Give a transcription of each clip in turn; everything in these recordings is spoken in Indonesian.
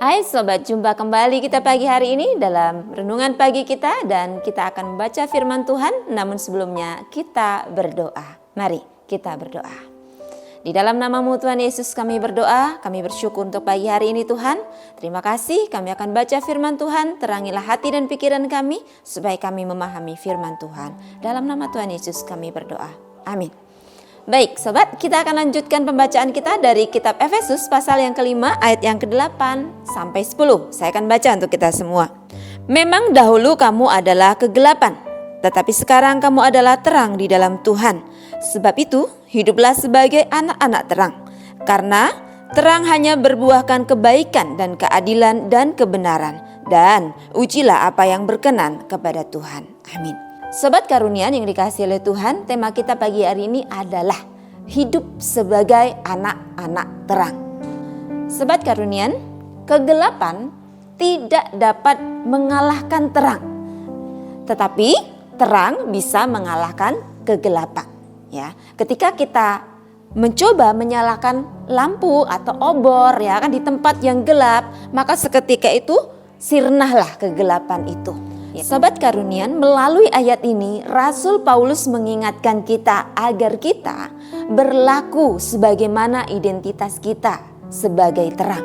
Hai sobat, jumpa kembali kita pagi hari ini dalam renungan pagi kita dan kita akan membaca firman Tuhan. Namun sebelumnya kita berdoa. Mari kita berdoa. Di dalam nama-Mu Tuhan Yesus kami berdoa, kami bersyukur untuk pagi hari ini Tuhan. Terima kasih, kami akan baca firman Tuhan. Terangilah hati dan pikiran kami supaya kami memahami firman Tuhan. Dalam nama Tuhan Yesus kami berdoa. Amin. Baik sobat, kita akan lanjutkan pembacaan kita dari kitab Efesus pasal yang kelima ayat yang ke-8 sampai 10. Saya akan baca untuk kita semua. Memang dahulu kamu adalah kegelapan, tetapi sekarang kamu adalah terang di dalam Tuhan. Sebab itu hiduplah sebagai anak-anak terang, karena terang hanya berbuahkan kebaikan dan keadilan dan kebenaran. Dan ujilah apa yang berkenan kepada Tuhan. Amin. Sobat Karunian yang dikasihi oleh Tuhan, tema kita pagi hari ini adalah hidup sebagai anak-anak terang. Sobat Karunian, kegelapan tidak dapat mengalahkan terang, tetapi terang bisa mengalahkan kegelapan. Ya, ketika kita mencoba menyalakan lampu atau obor, ya kan, di tempat yang gelap, maka seketika itu sirnahlah kegelapan itu. Sobat Karunian, melalui ayat ini Rasul Paulus mengingatkan kita agar kita berlaku sebagaimana identitas kita sebagai terang.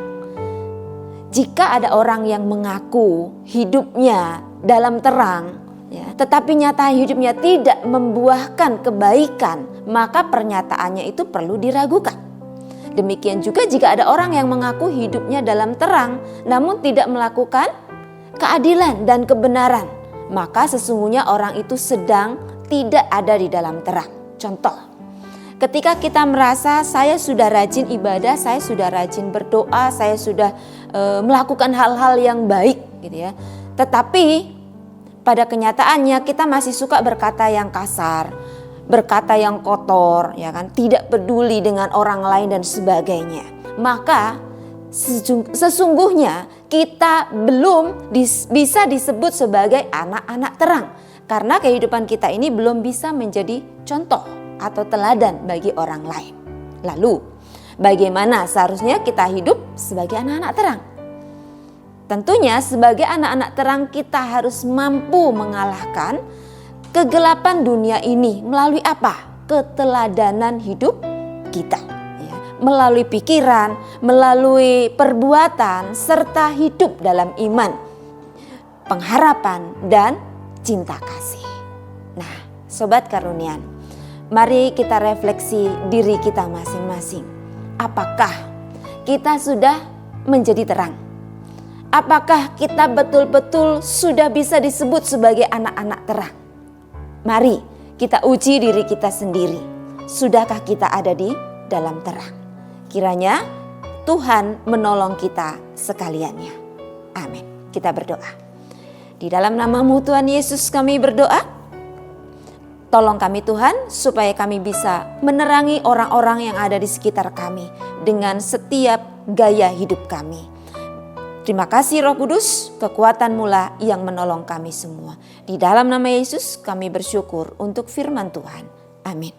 Jika ada orang yang mengaku hidupnya dalam terang, ya, tetapi nyata hidupnya tidak membuahkan kebaikan, maka pernyataannya itu perlu diragukan. Demikian juga jika ada orang yang mengaku hidupnya dalam terang namun tidak melakukan keadilan dan kebenaran, maka sesungguhnya orang itu sedang tidak ada di dalam terang. Contoh, ketika kita merasa saya sudah rajin ibadah, saya sudah rajin berdoa, saya sudah melakukan hal-hal yang baik gitu ya. Tetapi pada kenyataannya kita masih suka berkata yang kasar, berkata yang kotor, ya kan, tidak peduli dengan orang lain dan sebagainya. Maka sesungguhnya kita belum bisa disebut sebagai anak-anak terang, karena kehidupan kita ini belum bisa menjadi contoh atau teladan bagi orang lain. Lalu bagaimana seharusnya kita hidup sebagai anak-anak terang? Tentunya sebagai anak-anak terang kita harus mampu mengalahkan kegelapan dunia ini melalui apa? Keteladanan hidup kita. Melalui pikiran, melalui perbuatan, serta hidup dalam iman, pengharapan, dan cinta kasih. Nah, Sobat Karunian, mari kita refleksi diri kita masing-masing. Apakah kita sudah menjadi terang? Apakah kita betul-betul sudah bisa disebut sebagai anak-anak terang? Mari kita uji diri kita sendiri. Sudahkah kita ada di dalam terang? Kiranya Tuhan menolong kita sekaliannya. Amin. Kita berdoa. Di dalam nama-Mu Tuhan Yesus kami berdoa. Tolong kami Tuhan supaya kami bisa menerangi orang-orang yang ada di sekitar kami dengan setiap gaya hidup kami. Terima kasih Roh Kudus, kekuatan-Mu lah yang menolong kami semua. Di dalam nama Yesus kami bersyukur untuk firman Tuhan. Amin.